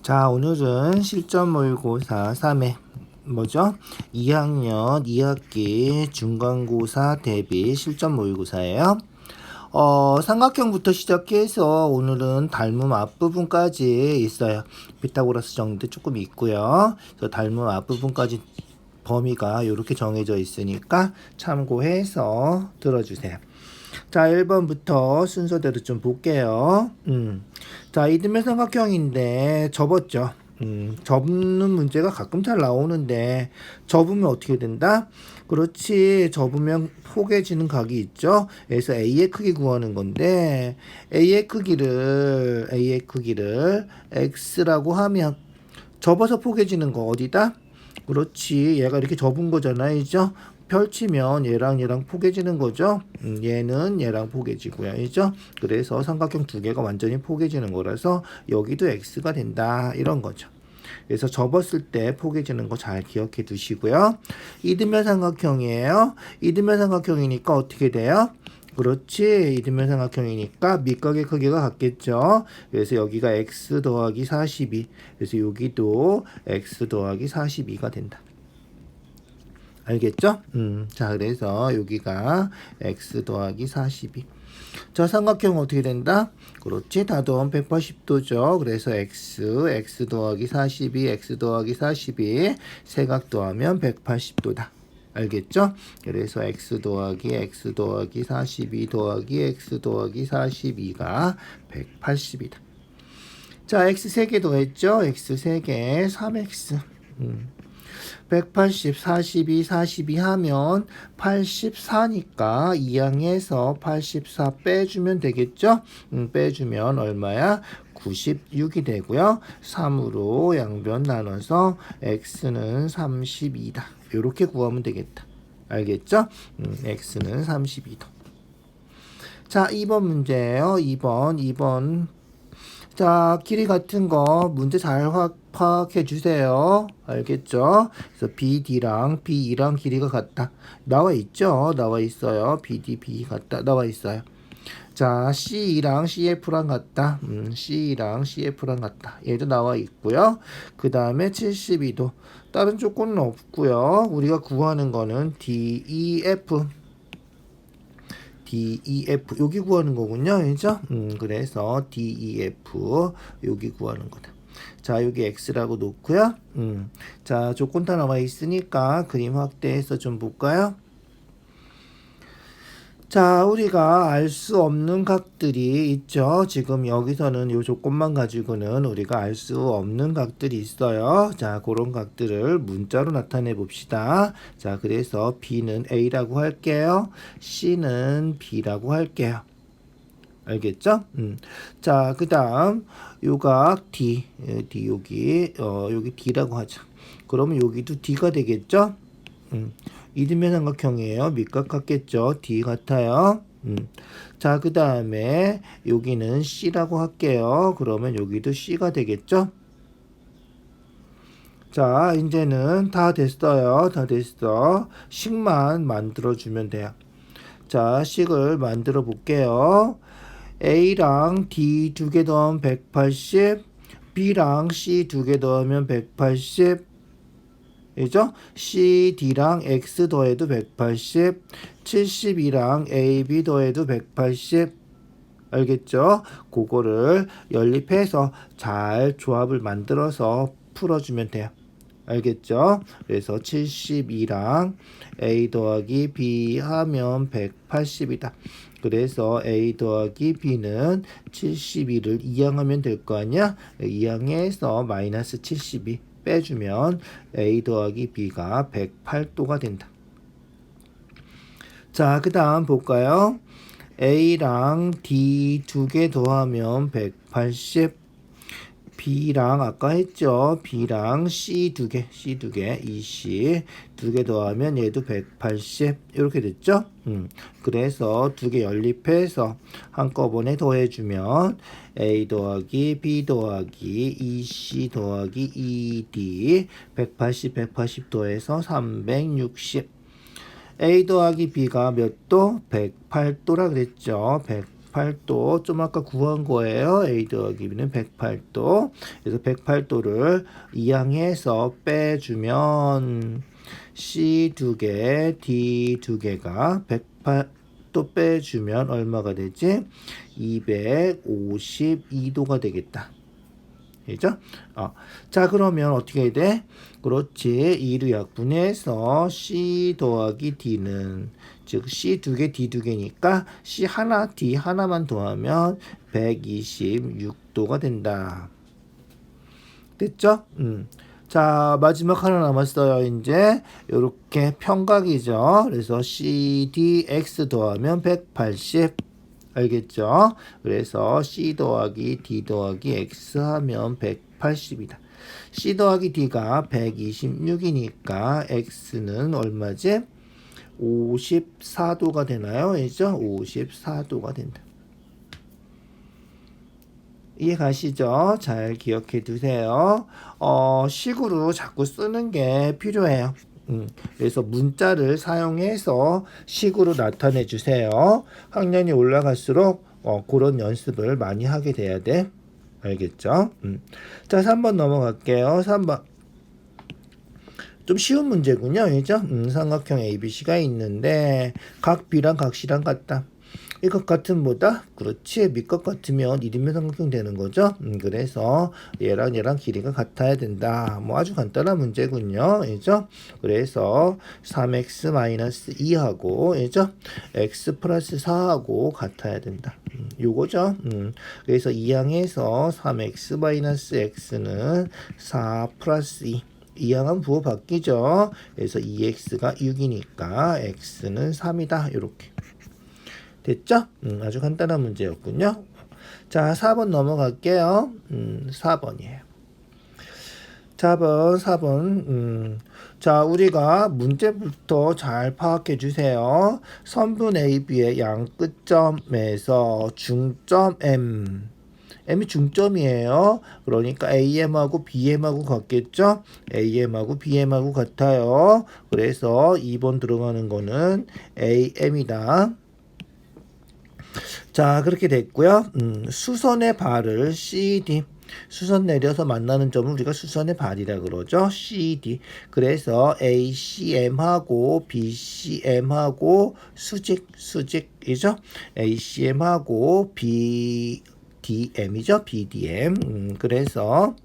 자, 오늘은 실전 모의고사 3회 뭐죠? 2학년 2학기 중간고사 대비 실전 모의고사예요. 삼각형부터 시작해서 오늘은 닮음 앞부분까지 있어요. 피타고라스 정리도 조금 있고요. 그래서 닮음 앞부분까지 범위가 이렇게 정해져 있으니까 참고해서 들어주세요. 자, 1번부터 순서대로 좀 볼게요. 자, 이등변 삼각형인데 접었죠. 접는 문제가 가끔 잘 나오는데 접으면 어떻게 된다? 그렇지. 접으면 포개지는 각이 있죠. 그래서 A의 크기 구하는 건데 A의 크기를 X라고 하면 접어서 포개지는 거 어디다? 그렇지. 얘가 이렇게 접은 거잖아요. 그죠? 펼치면 얘랑 포개지는 거죠. 얘는 얘랑 포개지고요. 그죠? 그래서 삼각형 두 개가 완전히 포개지는 거라서 여기도 X가 된다. 이런 거죠. 그래서 접었을 때 포개지는 거 잘 기억해 두시고요. 이등변 삼각형이에요. 이등변 삼각형이니까 어떻게 돼요? 그렇지. 이등변 삼각형이니까 밑각의 크기가 같겠죠. 그래서 여기가 x 더하기 42. 그래서 여기도 x 더하기 42가 된다. 알겠죠? 자, 그래서 여기가 x 더하기 42. 자, 삼각형 어떻게 된다? 그렇지. 다듬 180도죠. 그래서 x 더하기 42, x 더하기 42. 세각 더하면 180도다. 알겠죠? 그래서 x 더하기 42 더하기 x 더하기 42가 180이다. 자, x 3개 더했죠? x 3개 3x. 180, 42 하면 84니까 2항에서 84 빼주면 되겠죠? 빼주면 얼마야? 96이 되고요. 3으로 양변 나눠서 x는 32다. 이렇게 구하면 되겠다. 알겠죠? x는 32도. 자, 2번 문제예요. 2번. 자, 길이 같은 거 문제 잘 파악해 주세요. 알겠죠? 그래서 BD랑 BE랑 길이가 같다. 나와 있죠? 나와 있어요. BD, B 같다. 나와 있어요. 자, CE랑 CF랑 같다. CE랑 CF랑 같다. 얘도 나와 있고요. 그 다음에 72도. 다른 조건은 없고요. 우리가 구하는 거는 DEF. DEF 여기 구하는 거군요. 그죠? 그래서 DEF 여기 구하는 거다. 자, 여기 X라고 놓고요. 자, 조건 다 나와 있으니까 그림 확대해서 좀 볼까요? 자, 우리가 알 수 없는 각들이 있죠. 지금 여기서는 이 조건만 가지고는 우리가 알 수 없는 각들이 있어요. 자, 그런 각들을 문자로 나타내 봅시다. 자, 그래서 B는 A라고 할게요. C는 B라고 할게요. 알겠죠? 자, 그 다음 요각 D 여기 D라고 하자. 그러면 여기도 D가 되겠죠? 이등변 삼각형이에요. 밑각 같겠죠? D 같아요. 자, 그 다음에 여기는 C라고 할게요. 그러면 여기도 C가 되겠죠? 자, 이제는 다 됐어요. 다 됐어. 식만 만들어주면 돼요. 자, 식을 만들어 볼게요. A랑 D 두 개 더하면 180, B랑 C 두 개 더하면 180, 그죠? CD랑 X 더해도 180, 72랑 AB 더해도 180. 알겠죠? 그거를 연립해서 잘 조합을 만들어서 풀어주면 돼요. 알겠죠? 그래서 72랑 A 더하기 B 하면 180이다. 그래서 A 더하기 B는 72를 2항하면 될 거 아니야? 2항에서 마이너스 72 빼주면 A 더하기 B가 108도가 된다. 자, 그 다음 볼까요? A랑 D 두 개 더하면 180, B랑 아까 했죠? B랑 C 두 개, EC 두 개 더하면 얘도 180 이렇게 됐죠? 그래서 두 개 연립해서 한꺼번에 더해주면 A 더하기 B 더하기 EC 더하기 ED 180 더해서 360. A 더하기 B가 몇 도? 108도라 그랬죠? 108도 좀 아까 구한 거예요. A 더하기 B는 108도. 그래서 108도를 이항해서 빼주면 C 2개, D 2개가 108도 빼주면 얼마가 되지? 252도가 되겠다. 그죠? 자, 그러면 어떻게 돼? 그렇지. 2로 약분해서 C 더하기 D는, 즉 C 2개, D 2개니까 C 하나, D 하나만 더하면 126도가 된다. 됐죠? 자, 마지막 하나 남았어요. 이제 요렇게 평각이죠. 그래서 CDX 더하면 180. 알겠죠? 그래서 C 더하기 D 더하기 X 하면 180이다. C 더하기 D가 126이니까 X는 얼마지? 54도가 되나요? 그죠? 54도가 된다. 이해 가시죠? 잘 기억해 두세요. 식으로 자꾸 쓰는 게 필요해요. 그래서 문자를 사용해서 식으로 나타내 주세요. 학년이 올라갈수록 그런 연습을 많이 하게 돼야 돼. 알겠죠? 자, 3번 넘어갈게요. 3번. 좀 쉬운 문제군요. 그죠? 삼각형 ABC가 있는데 각 B랑 각 C랑 같다. 이것 같은 뭐다? 그렇지. 밑것 같으면 이등변 삼각형 되는 거죠. 그래서 얘랑 얘랑 길이가 같아야 된다. 뭐 아주 간단한 문제군요. 그죠? 그래서 3x-2하고 그죠? x 플러스 4하고 같아야 된다. 요거죠. 그래서 이항에서 3x-x는 4 플러스 2. 이항은 부호 바뀌죠. 그래서 2x가 6이니까 x는 3이다. 이렇게. 됐죠? 아주 간단한 문제였군요. 자, 4번 넘어갈게요. 4번이에요. 4번. 자, 우리가 문제부터 잘 파악해 주세요. 선분 AB의 양 끝점에서 중점 M. M이 중점이에요. 그러니까 AM하고 BM하고 같겠죠? AM하고 BM하고 같아요. 그래서 2번 들어가는 거는 AM이다. 자, 그렇게 됐고요. 수선의 발을 CD. 수선 내려서 만나는 점을 우리가 수선의 발이라 그러죠. CD. 그래서 ACM하고 BCM하고 수직이죠. ACM하고 BDM이죠. BDM. 그래서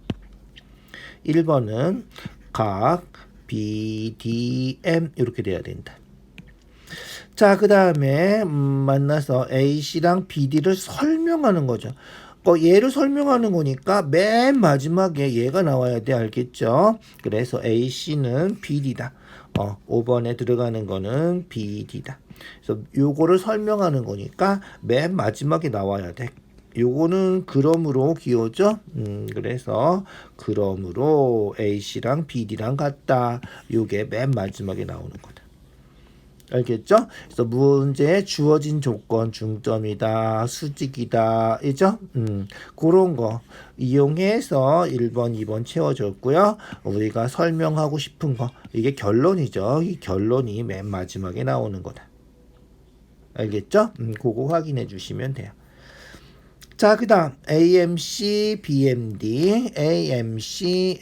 1번은 각 BDM 이렇게 돼야 된다. 자, 그 다음에 만나서 AC랑 BD를 설명하는 거죠. 얘를 설명하는 거니까 맨 마지막에 얘가 나와야 돼. 알겠죠? 그래서 AC는 BD다. 5번에 들어가는 거는 BD다. 그래서 요거를 설명하는 거니까 맨 마지막에 나와야 돼. 요거는 그럼으로 기호죠. 그래서 그럼으로 AC랑 BD랑 같다. 요게 맨 마지막에 나오는 거다. 알겠죠? 그래서 문제에 주어진 조건 중점이다, 수직이다, 이죠? 그런 거 이용해서 1번, 2번 채워줬고요. 우리가 설명하고 싶은 거 이게 결론이죠. 이 결론이 맨 마지막에 나오는 거다. 알겠죠? 그거 확인해 주시면 돼요. 자, 그 다음 AMC, BMD, AMC,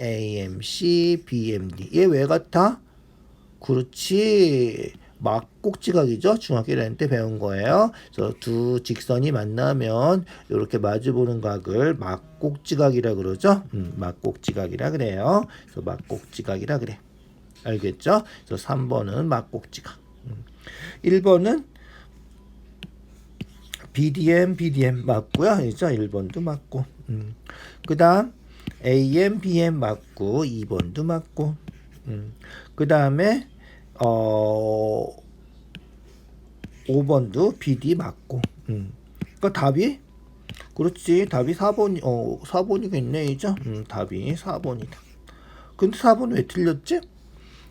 BMD. 얘 왜 같아? 그렇지. 막곡지각이죠. 중학교 1학년 때 배운 거예요. 그래서 두 직선이 만나면 이렇게 마주보는 각을 막곡지각이라 그러죠. 막곡지각이라 그래요. 그래서 막곡지각이라 그래. 알겠죠? 그래서 3번은 막곡지각. 1번은 BDM 맞고요. 그죠? 1번도 맞고. 그 다음 AM, BM 맞고 2번도 맞고. 그 다음에 5번도 BD 맞고. 그러니까 답이 그렇지. 답이 4번 4번이겠네. 이죠? 답이 4번이다. 근데 4번 왜 틀렸지?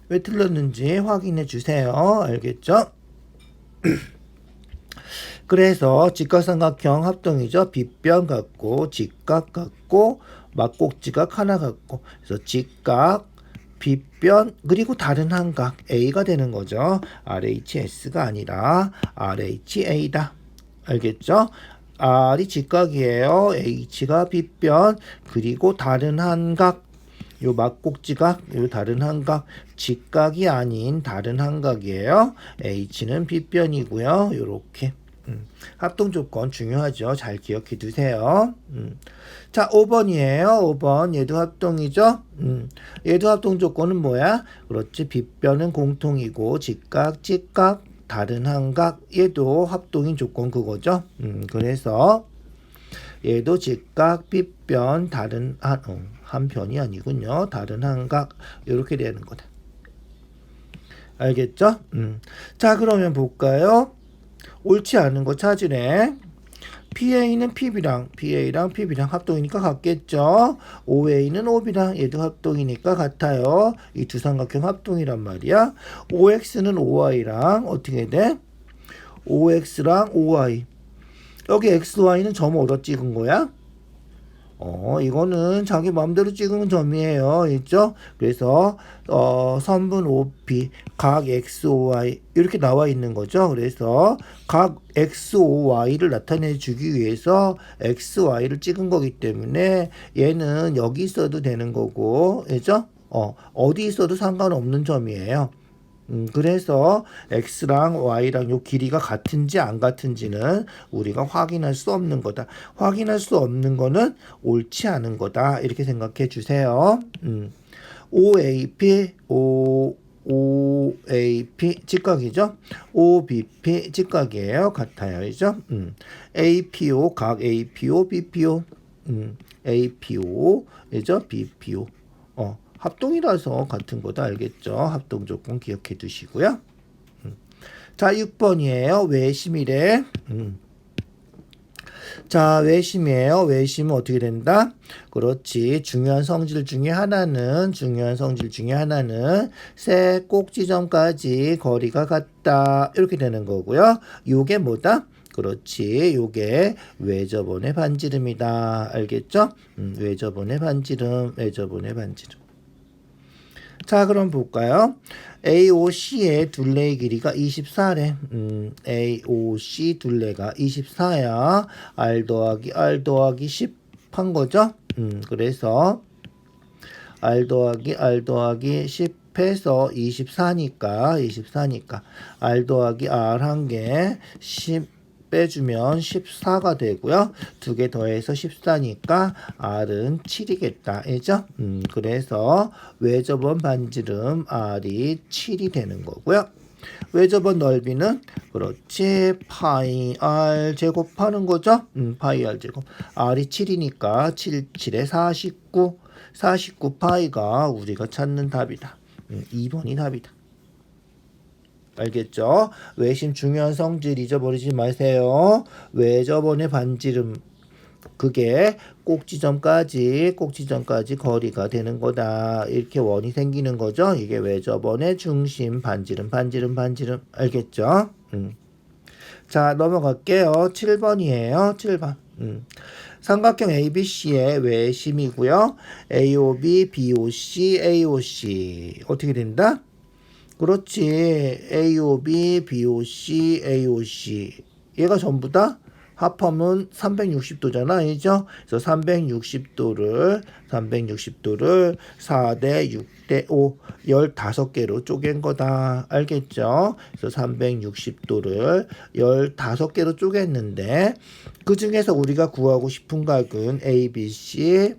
왜 틀렸는지 확인해 주세요. 알겠죠? 그래서 직각삼각형 합동이죠. 빗변 같고 직각 같고 막곡지각 하나 같고. 그래서 직각 빗변 그리고 다른 한각 A가 되는 거죠. RHS가 아니라 RHA다. 알겠죠? R이 직각이에요. H가 빗변. 그리고 다른 한각. 요 막곡지각, 요 다른 한각, 직각이 아닌 다른 한각이에요. H는 빗변이고요. 요렇게. 합동 조건 중요하죠. 잘 기억해 두세요. 자, 5번이에요. 5번. 얘도 합동이죠. 얘도 합동 조건은 뭐야? 그렇지. 빗변은 공통이고, 직각, 직각, 다른 한각. 얘도 합동인 조건 그거죠. 그래서 얘도 직각, 빗변, 다른 한 편이 아니군요. 다른 한각 이렇게 되는 거다. 알겠죠? 자, 그러면 볼까요? 옳지 않은 거 찾으래. PA는 PB랑 PB랑 합동이니까 같겠죠. OA는 OB랑 얘도 합동이니까 같아요. 이 두 삼각형 합동이란 말이야. OX는 OY랑 어떻게 돼? OX랑 OY. 여기 XY는 점 어디다 찍은 거야? 이거는 자기 마음대로 찍은 점이에요. 있죠? 그래서, 선분 OP, 각 XOY, 이렇게 나와 있는 거죠. 그래서, 각 XOY를 나타내 주기 위해서 XY를 찍은 거기 때문에 얘는 여기 있어도 되는 거고, 그죠? 어디 있어도 상관없는 점이에요. 그래서 x랑 y랑 요 길이가 같은지 안 같은지는 우리가 확인할 수 없는 거다. 확인할 수 없는 거는 옳지 않은 거다. 이렇게 생각해 주세요. OAP, OAP 직각이죠. OBP 직각이에요. 같아요. 그죠? APO, 각 APO, BPO, APO, 그죠? BPO. 합동이라서 같은 거다. 알겠죠? 합동 조건 기억해 두시고요. 자, 6번이에요. 외심이래. 자, 외심이에요. 외심은 어떻게 된다? 그렇지. 중요한 성질 중에 하나는 세 꼭지점까지 거리가 같다. 이렇게 되는 거고요. 요게 뭐다? 그렇지. 요게 외접원의 반지름이다. 알겠죠? 외접원의 반지름. 자, 그럼 볼까요? AOC의 둘레의 길이가 24래. AOC 둘레가 24야. R 더하기 10 한 거죠? 그래서 R 더하기 10 해서 24니까 R 더하기 R 한 개 10 빼주면 14가 되고요. 두 개 더해서 14니까 R은 7이겠다. 그죠? 그래서 외접원 반지름 R이 7이 되는 거고요. 외접원 넓이는 그렇지. 파이 R 제곱하는 거죠? 파이 R 제곱. R이 7이니까 7에 49 파이가 우리가 찾는 답이다. 2번이 답이다. 알겠죠? 외심 중요한 성질 잊어버리지 마세요. 외접원의 반지름 그게 꼭지점까지 거리가 되는 거다. 이렇게 원이 생기는 거죠. 이게 외접원의 중심 반지름 알겠죠? 자, 넘어갈게요. 7번이에요. 7번. 삼각형 ABC의 외심이고요. AOB, BOC, AOC 어떻게 된다? 그렇지. AOB, BOC, AOC. 얘가 전부 다 합하면 360도잖아. 그죠? 그래서 360도를 4대 6대 5, 15개로 쪼갠 거다. 알겠죠? 그래서 360도를 15개로 쪼갰는데 그 중에서 우리가 구하고 싶은 각은 ABC,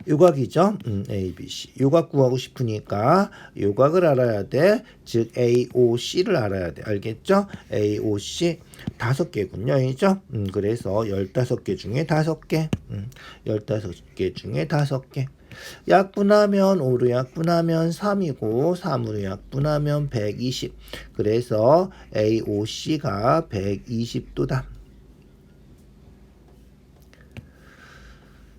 요각이죠. ABC. 요각 구하고 싶으니까 요각을 알아야 돼. 즉 AOC를 알아야 돼. 알겠죠? AOC 5개군요. 이죠? 그래서 15개 중에 5개. 15개 중에 5개. 약분하면 5로 약분하면 3이고 3으로 약분하면 120. 그래서 AOC가 120도다.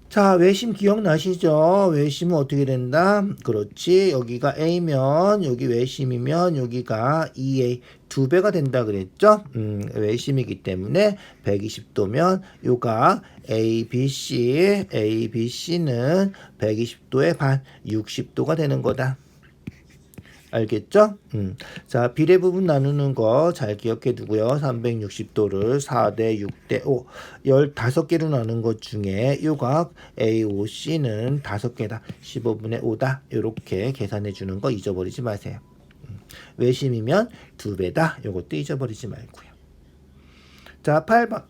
자, 외심 기억나시죠? 외심은 어떻게 된다? 그렇지. 여기가 A면 여기 외심이면 여기가 2A 2배가 된다 그랬죠? 외심이기 때문에 120도면 요가 ABC는 120도의 반 60도가 되는 거다. 알겠죠? 자, 비례 부분 나누는 거 잘 기억해 두고요. 360도를 4대 6대 5, 15개로 나눈 것 중에 요각 AOC는 5개다. 15분의 5다. 이렇게 계산해 주는 거 잊어버리지 마세요. 외심이면 2배다. 요것도 잊어버리지 말고요. 자, 8번.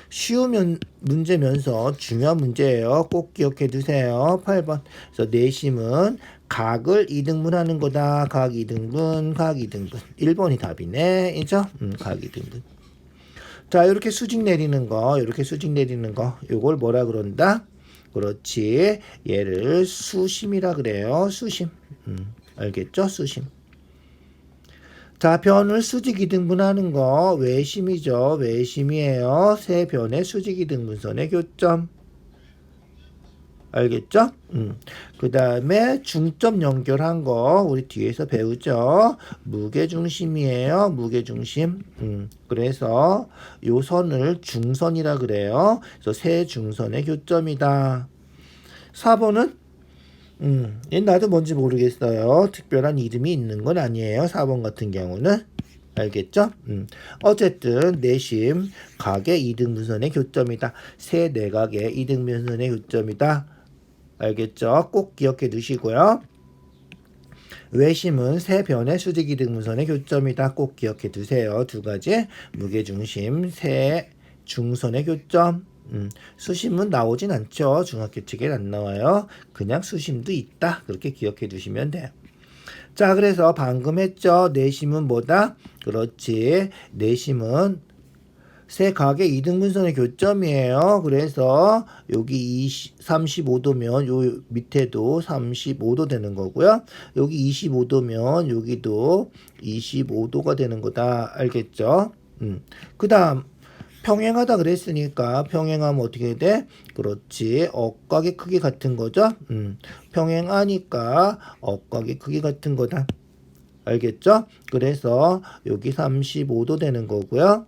쉬운 문제면서 중요한 문제예요. 꼭 기억해 두세요. 8번. 그래서 내심은 각을 2등분 하는 거다. 각 2등분, 각 2등분. 1번이 답이네. 이죠? 각 2등분. 자, 이렇게 수직 내리는 거, 이렇게 수직 내리는 거. 요걸 뭐라 그런다? 그렇지. 얘를 수심이라 그래요. 수심. 알겠죠? 수심. 자, 변을 수직 이등분하는 거 외심이죠. 외심이에요. 세 변의 수직 이등분선의 교점. 알겠죠? 그 다음에 중점 연결한 거 우리 뒤에서 배우죠. 무게중심이에요. 무게중심. 그래서 요 선을 중선이라 그래요. 그래서 세 중선의 교점이다. 4번은 나도 뭔지 모르겠어요. 특별한 이름이 있는 건 아니에요. 4번 같은 경우는. 알겠죠? 어쨌든 내심 각의 이등분선의 교점이다. 세 내각의 이등분선의 교점이다. 알겠죠? 꼭 기억해 두시고요. 외심은 세 변의 수직 이등분선의 교점이다. 꼭 기억해 두세요. 두 가지. 무게중심, 세 중선의 교점. 수심은 나오진 않죠. 중학교 책에 안 나와요. 그냥 수심도 있다. 그렇게 기억해 두시면 돼요. 자, 그래서 방금 했죠. 내심은 뭐다? 그렇지. 내심은 세 각의 이등분선의 교점이에요. 그래서 여기 35도면 요 밑에도 35도 되는 거고요. 여기 25도면 여기도 25도가 되는 거다. 알겠죠? 그 다음 평행하다 그랬으니까 평행하면 어떻게 돼? 그렇지. 억각의 크기 같은 거죠. 평행하니까 억각의 크기 같은 거다. 알겠죠? 그래서 여기 35도 되는 거고요.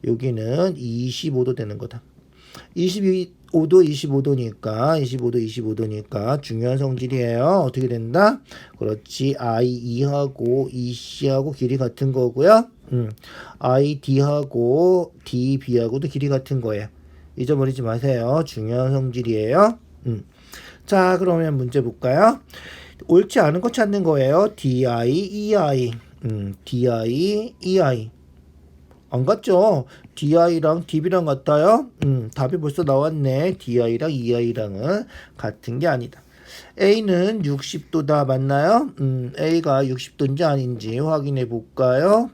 여기는 25도 되는 거다. 25도 25도니까 중요한 성질이에요. 어떻게 된다? 그렇지. I2하고 EC하고 길이 같은 거고요. ID하고 DB하고도 길이 같은 거예요. 잊어버리지 마세요. 중요한 성질이에요. 자, 그러면 문제 볼까요? 옳지 않은 거 찾는 거예요. DI, EI. DI, EI. 안 같죠? DI랑 DB랑 같아요? 답이 벌써 나왔네. DI랑 EI랑은 같은 게 아니다. A는 60도다. 맞나요? A가 60도인지 아닌지 확인해 볼까요?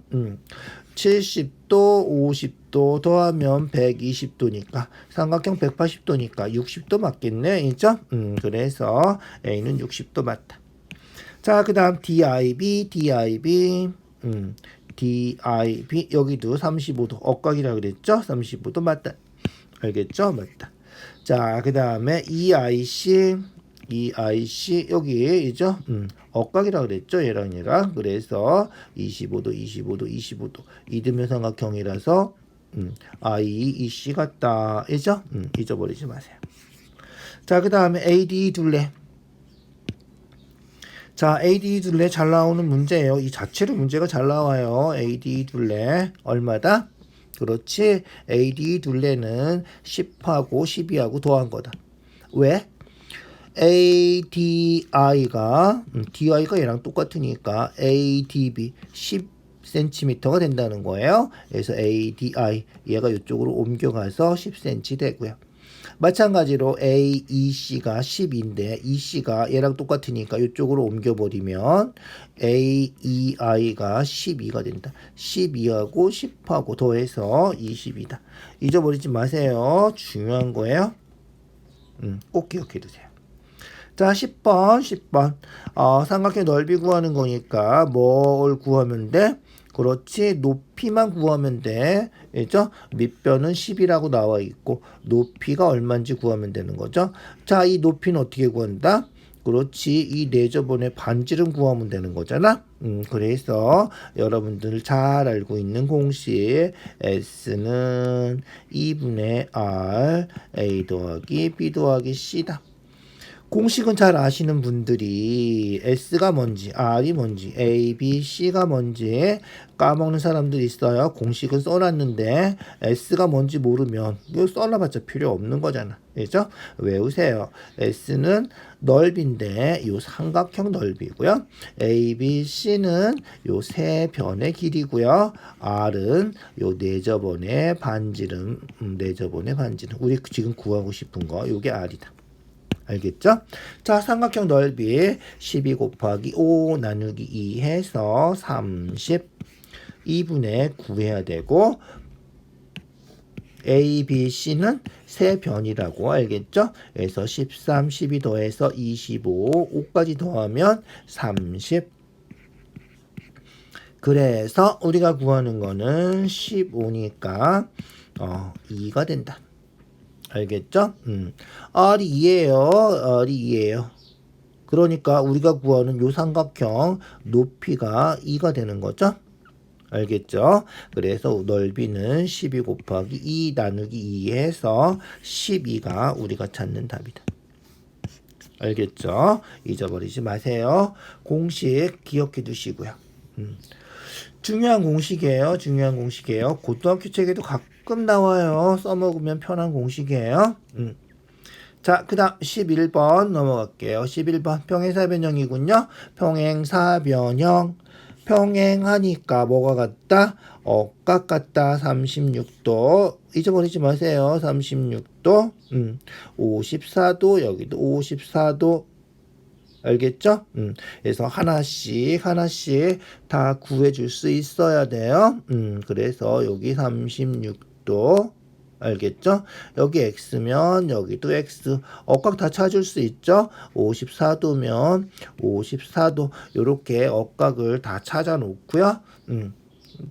70도, 50도 더하면 120도니까 삼각형 180도니까 60도 맞겠네. 그죠? 그래서 A는 60도 맞다. 자, 그 다음 DIB, DIB. DIB 여기도 35도 억각이라 그랬죠? 35도 맞다. 알겠죠? 맞다. 자, 그 다음에 EIC 여기죠? 억각이라 그랬죠? 얘랑 얘랑. 그래서 25도 25도 이등변 삼각형이라서 IEC 같다. 이죠? 잊어버리지 마세요. 자, 그 다음에 AD 둘레. 자, AD 둘레 잘 나오는 문제예요. 이 자체로 문제가 잘 나와요. AD 둘레 얼마다? 그렇지. AD 둘레는 10하고 12하고 더한 거다. 왜? DI가 얘랑 똑같으니까 ADB 10cm가 된다는 거예요. 그래서 ADI 얘가 이쪽으로 옮겨가서 10cm 되고요. 마찬가지로 AEC가 10인데 EC가 얘랑 똑같으니까 이쪽으로 옮겨버리면 AEI가 12가 된다. 12하고 10하고 더해서 20이다. 잊어버리지 마세요. 중요한 거예요. 꼭 기억해 두세요. 자, 10번. 삼각형 넓이 구하는 거니까 뭘 구하면 돼? 그렇지. 높이만 구하면 돼. 그죠? 밑변은 10이라고 나와 있고 높이가 얼마인지 구하면 되는 거죠. 자, 이 높이는 어떻게 구한다? 그렇지. 이 내저번의 반지름 구하면 되는 거잖아. 그래서 여러분들 잘 알고 있는 공식 S는 2분의 R A 더하기 B 더하기 C다. 공식은 잘 아시는 분들이 S가 뭔지, R이 뭔지, A, B, C가 뭔지 까먹는 사람들이 있어요. 공식은 써놨는데 S가 뭔지 모르면 이거 써놔봤자 필요 없는 거잖아. 그죠? 외우세요. S는 넓이인데 요 삼각형 넓이고요. A, B, C는 요 세 변의 길이고요. R은 요 네저번의 반지름, 네저번의 반지름. 우리 지금 구하고 싶은 거 요게 R이다. 알겠죠? 자, 삼각형 넓이 12 곱하기 5 나누기 2 해서 32분의 9 해야 되고 A, B, C는 세 변이라고 알겠죠? 그래서 13, 12 더해서 25, 5까지 더하면 30. 그래서 우리가 구하는 거는 15니까 2가 된다. 알겠죠? R이 2예요. R이 2예요. 그러니까 우리가 구하는 요 삼각형 높이가 2가 되는 거죠? 알겠죠? 그래서 넓이는 12 곱하기 2 나누기 2 해서 12가 우리가 찾는 답이다. 알겠죠? 잊어버리지 마세요. 공식 기억해 두시고요. 중요한 공식이에요. 중요한 공식이에요. 고등학교 책에도 가끔 나와요. 써먹으면 편한 공식이에요. 자, 그 다음 11번 넘어갈게요. 11번 평행사변형이군요. 평행사변형. 평행하니까 뭐가 같다? 억각 같다. 36도. 잊어버리지 마세요. 36도. 54도. 여기도 54도. 알겠죠? 그래서 하나씩 다 구해줄 수 있어야 돼요. 그래서 여기 36도. 알겠죠? 여기 x면 여기도 x. 억각 다 찾을 수 있죠? 54도면 54도. 요렇게 억각을 다 찾아 놓고요.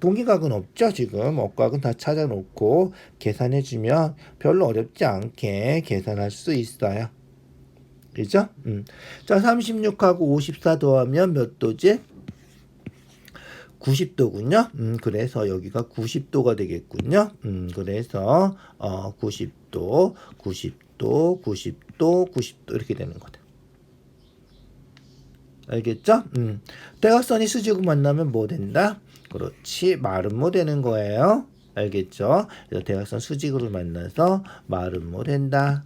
동기각은 없죠, 지금. 억각은 다 찾아 놓고 계산해 주면 별로 어렵지 않게 계산할 수 있어요. 그죠? 자, 36하고 54 더하면 몇 도지? 90도군요. 그래서 여기가 90도가 되겠군요. 그래서 90도, 90도, 90도, 90도 이렇게 되는 거다. 알겠죠? 대각선이 수직으로 만나면 뭐 된다? 그렇지, 마름모 되는 거예요. 알겠죠? 그래서 대각선 수직으로 만나서 마름모 된다.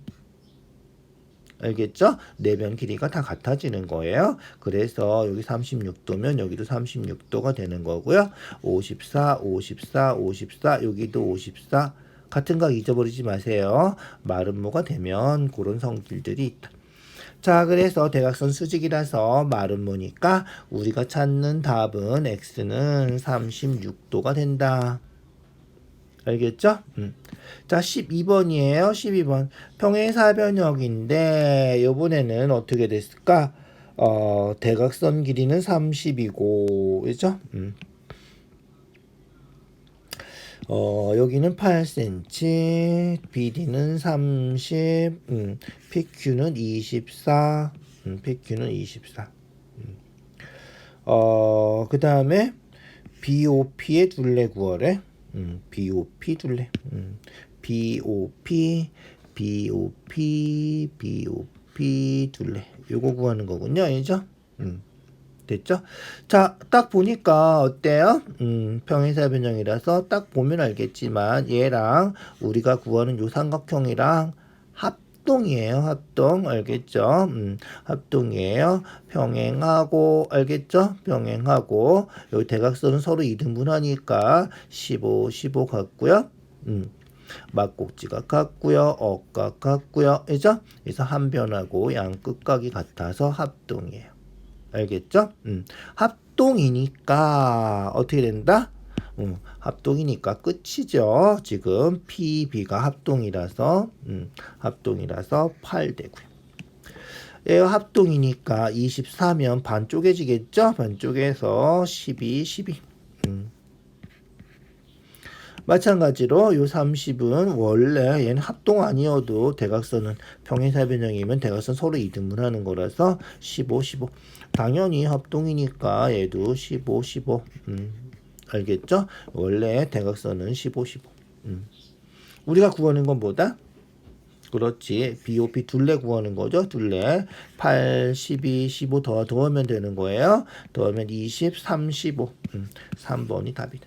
알겠죠? 내변 길이가 다 같아지는 거예요. 그래서 여기 36도면 여기도 36도가 되는 거고요. 54, 54, 54, 여기도 54. 같은 각 잊어버리지 마세요. 마름모가 되면 그런 성질들이 있다. 자, 그래서 대각선 수직이라서 마름모니까 우리가 찾는 답은 x는 36도가 된다. 알겠죠? 자, 12번이에요. 12번. 평행사변형인데, 요번에는 어떻게 됐을까? 대각선 길이는 30이고, 그죠? 여기는 8cm, BD는 30, PQ는 24, PQ는 24. 그 다음에 BOP의 둘레 구하래. BOP 둘레. BOP, BOP, BOP 둘레. 요거 구하는 거군요. 알죠? 됐죠? 자, 딱 보니까 어때요? 평행사변형이라서 딱 보면 알겠지만 얘랑 우리가 구하는 요 삼각형이랑 합동이에요. 합동. 알겠죠? 합동이에요. 평행하고 알겠죠? 평행하고 요 대각선은 서로 이등분하니까 15, 15 같고요. 막꼭지가 같고요. 억각 같고요. 그죠? 그래서 한 변하고 양 끝각이 같아서 합동이에요. 알겠죠? 합동이니까 어떻게 된다? 합동이니까 끝이죠. 지금 PB가 합동이라서 8 되고요. 얘 합동이니까 24면 반 쪼개지겠죠? 반 쪼개서 12, 12. 마찬가지로 요 30은 원래 얘는 합동 아니어도 대각선은 평행사변형이면 대각선 서로 이등분하는 거라서 15, 15. 당연히 합동이니까 얘도 15, 15. 알겠죠? 원래 대각선은 15, 15. 우리가 구하는 건 뭐다? 그렇지. BOP 둘레 구하는 거죠. 둘레. 8, 12, 15 더하면 되는 거예요. 더하면 20, 35. 3번이 답이다.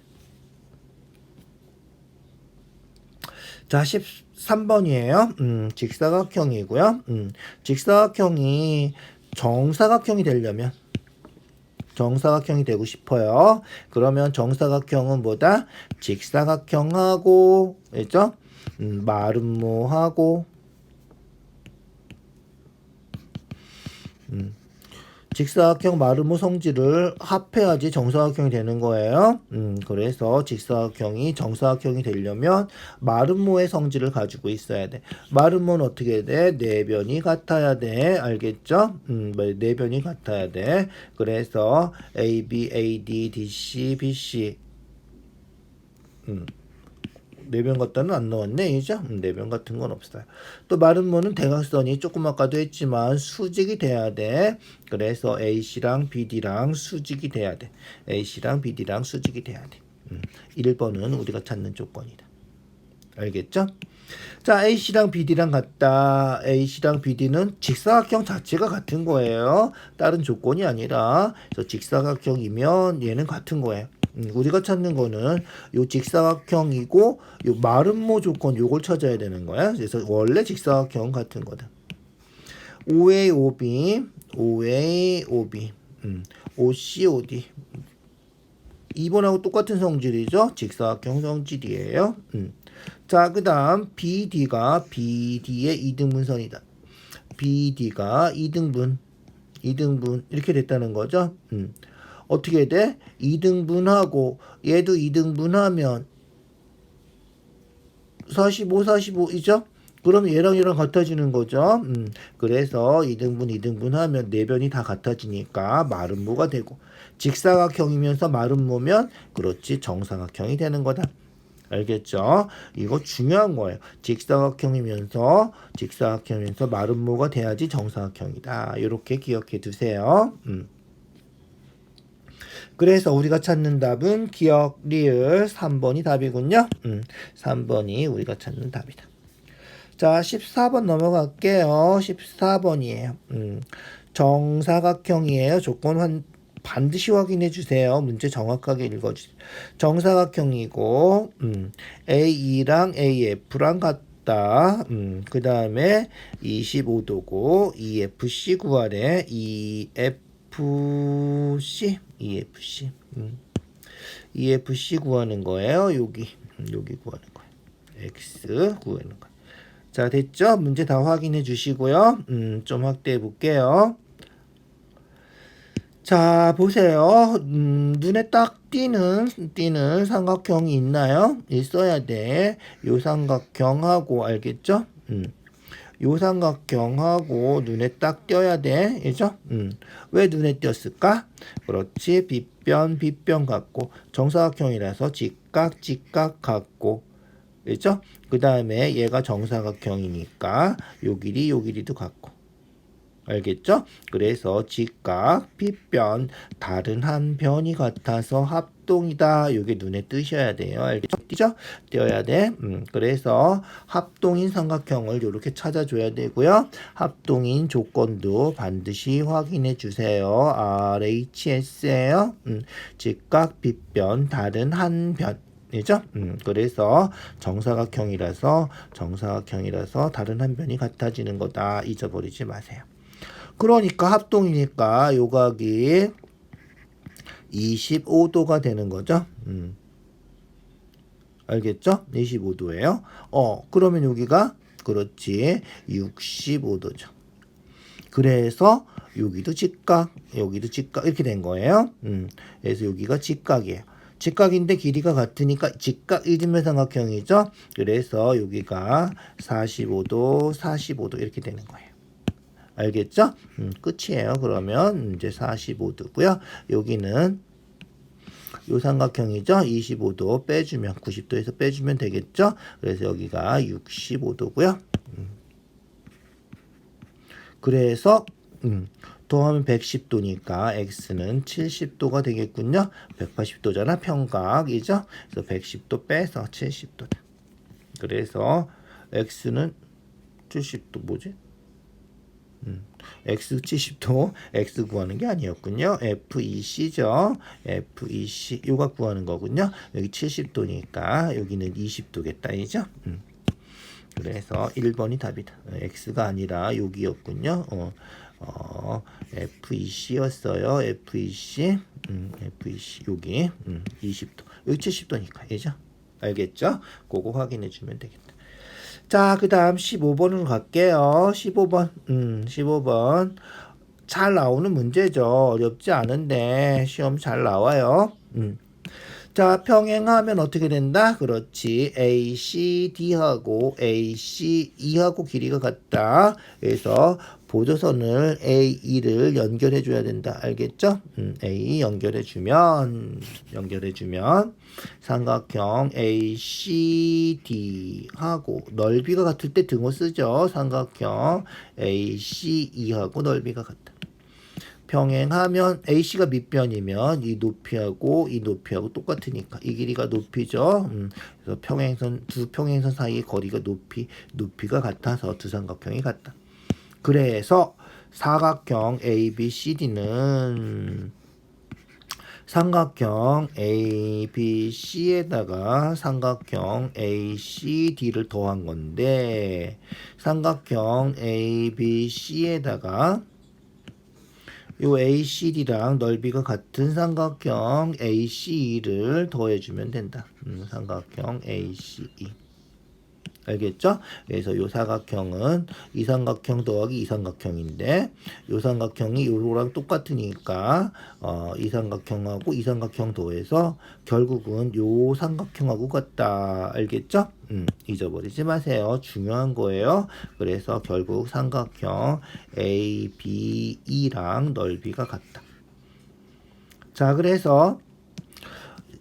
자, 13번이에요. 직사각형이고요. 직사각형이 정사각형이 되려면 정사각형이 되고 싶어요. 그러면 정사각형은 뭐다? 직사각형하고, 그죠? 마름모하고, 직사각형 마름모 성질을 합해야지 정사각형이 되는 거예요. 그래서 직사각형이 정사각형이 되려면 마름모의 성질을 가지고 있어야 돼. 마름모는 어떻게 돼? 내변이 같아야 돼. 알겠죠? 내변이 같아야 돼. 그래서 AB, AD, DC, BC. 내변 같다는 안 나왔네, 이죠? 내변 같은 건 없어요. 또 마름모는 대각선이 조금 아까도 했지만 수직이 돼야 돼. 그래서 AC랑 BD랑 수직이 돼야 돼. AC랑 BD랑 수직이 돼야 돼. 1번은 우리가 찾는 조건이다. 알겠죠? 자, AC랑 BD랑 같다. AC랑 BD는 직사각형 자체가 같은 거예요. 다른 조건이 아니라. 그래서 직사각형이면 얘는 같은 거예요. 우리가 찾는 거는 요 직사각형이고 요 마름모 조건 요걸 찾아야 되는 거야. 그래서 원래 직사각형 같은 거다. OA, OB, OA, OB, OC, OD. 2번하고 똑같은 성질이죠. 직사각형 성질이에요. 자, 그 다음 BD가 BD의 이등분선이다. BD가 2등분 이렇게 됐다는 거죠. 어떻게 돼? 2등분하고 얘도 2등분하면 45, 45이죠? 그럼 얘랑 얘랑 같아지는 거죠. 그래서 2등분 하면 내변이 다 같아지니까 마름모가 되고 직사각형이면서 마름모면 그렇지 정사각형이 되는 거다. 알겠죠? 이거 중요한 거예요. 직사각형이면서 마름모가 돼야지 정사각형이다. 이렇게 기억해 두세요. 그래서 우리가 찾는 답은 기억, 리을 3번이 답이군요. 3번이 우리가 찾는 답이다. 자, 14번 넘어갈게요. 14번이에요. 정사각형이에요. 조건 반드시 확인해 주세요. 문제 정확하게 읽어주세요. 정사각형이고 AE랑 AF랑 같다. 그 다음에 25도고 EFC 구하래. EFC 구하는 거예요. 여기 구하는 거예요. X 구하는 거예요. 자, 됐죠? 문제 다 확인해 주시고요. 좀 확대해 볼게요. 자, 보세요. 눈에 딱 띄는 삼각형이 있나요? 있어야 돼. 요 삼각형하고 알겠죠? 요 삼각형하고 눈에 딱 띄어야 돼. 그죠? 왜 눈에 띄었을까? 그렇지. 빗변 같고 정사각형이라서 직각 같고 그죠? 그 다음에 얘가 정사각형이니까 요 길이도 같고 알겠죠? 그래서 직각, 빗변, 다른 한 변이 같아서 합동이다. 요게 눈에 뜨셔야 돼요. 알겠죠? 띄어야 돼. 그래서 합동인 삼각형을 이렇게 찾아줘야 되고요. 합동인 조건도 반드시 확인해 주세요. RHS예요. 직각, 빗변, 다른 한 변. 이죠? 그래서 정사각형이라서 다른 한 변이 같아지는 거다. 잊어버리지 마세요. 그러니까 합동이니까 요각이 25도가 되는 거죠. 알겠죠? 25도예요. 그러면 여기가 그렇지 65도죠. 그래서 여기도 직각 이렇게 된 거예요. 그래서 여기가 직각이에요. 직각인데 길이가 같으니까 직각 이등변 삼각형이죠. 그래서 여기가 45도 이렇게 되는 거예요. 알겠죠? 끝이에요. 그러면 이제 45도고요. 여기는 요 삼각형이죠. 25도 빼주면 90도에서 빼주면 되겠죠. 그래서 여기가 65도고요. 그래서 더하면 110도니까 x는 70도가 되겠군요. 180도잖아. 평각이죠. 그래서 110도 빼서 70도다. 그래서 x는 70도 뭐지? x 70도 x 구하는 게 아니었군요. FEC죠. FEC 요가 구하는 거군요. 여기 70도니까 여기는 20도겠다 이죠. 그래서 1번이 답이다. x가 아니라 여기였군요. FEC였어요. FEC FEC 여기 20도 여기 70도니까 이죠. 알겠죠? 그거 확인해 주면 되겠다. 자, 그 다음 15번으로 갈게요. 15번. 15번. 잘 나오는 문제죠. 어렵지 않은데, 시험 잘 나와요. 자, 평행하면 어떻게 된다? 그렇지. ACD하고 ACE하고 길이가 같다. 그래서 보조선을 AE를 연결해 줘야 된다. 알겠죠? A 연결해 주면 삼각형 ACD하고 넓이가 같을 때 등호 쓰죠. 삼각형 ACE하고 넓이가 같다. 평행하면 AC가 밑변이면 이 높이하고 이 높이하고 똑같으니까 이 길이가 높이죠. 그래서 평행선 두 평행선 사이의 거리가 높이가 같아서 두 삼각형이 같다. 그래서 사각형 ABCD는 삼각형 ABC에다가 삼각형 ACD를 더한 건데 삼각형 ABC에다가 요 ACD랑 넓이가 같은 삼각형 ACE를 더해주면 된다. 삼각형 ACE. 알겠죠? 그래서 요 사각형은 이 삼각형 더하기 이 삼각형인데 요 삼각형이 요거랑 똑같으니까 이 삼각형하고 이 삼각형 더해서 결국은 요 삼각형하고 같다. 알겠죠? 잊어버리지 마세요. 중요한 거예요. 그래서 결국 삼각형 ABE랑 넓이가 같다. 자, 그래서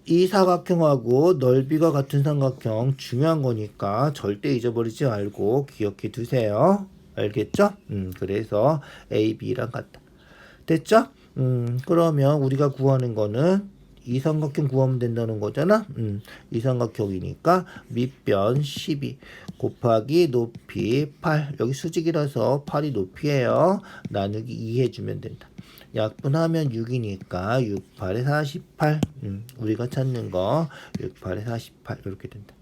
이 사각형하고 넓이가 같은 삼각형 중요한 거니까 절대 잊어버리지 말고 기억해 두세요. 알겠죠? 그래서 AB랑 같다. 됐죠? 그러면 우리가 구하는 거는 이 삼각형 구하면 된다는 거잖아. 이 삼각형이니까 밑변 12 곱하기 높이 8. 여기 수직이라서 8이 높이에요. 나누기 2 해주면 된다. 약분하면 6이니까 6, 8에 48. 우리가 찾는 거 6, 8에 48 이렇게 된다.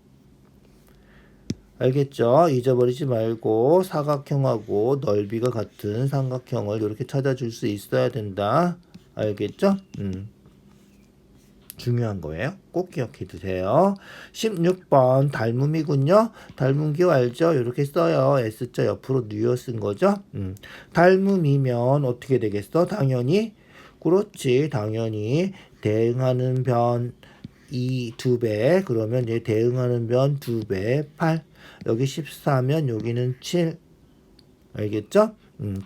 알겠죠? 잊어버리지 말고 사각형하고 넓이가 같은 삼각형을 이렇게 찾아줄 수 있어야 된다. 알겠죠? 중요한 거예요. 꼭 기억해 두세요. 16번 닮음이군요. 닮음 기호 알죠? 이렇게 써요. S자 옆으로 누워 쓴 거죠. 닮음이면 어떻게 되겠어? 당연히 그렇지. 당연히 대응하는 변 2배 그러면 이제 대응하는 변 2배 8 여기 14면 여기는 7 알겠죠?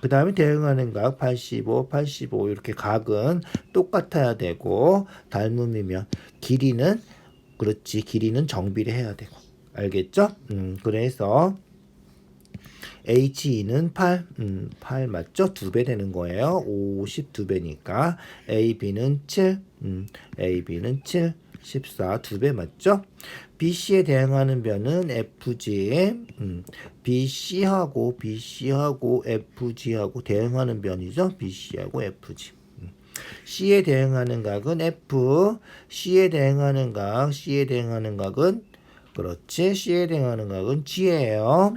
그 다음에 대응하는 각 85, 85 이렇게 각은 똑같아야 되고 닮음이면 길이는 그렇지 길이는 정비례해야 되고 알겠죠? 그래서 HE는 8, 8 맞죠? 2배 되는 거예요. 52배니까 AB는 7, AB는 7, 14, 2배 맞죠? BC에 대응하는 변은 FG, BC하고 FG하고 대응하는 변이죠. BC하고 FG. C에 대응하는 각은 F, C에 대응하는 각은 그렇지. C에 대응하는 각은 G예요.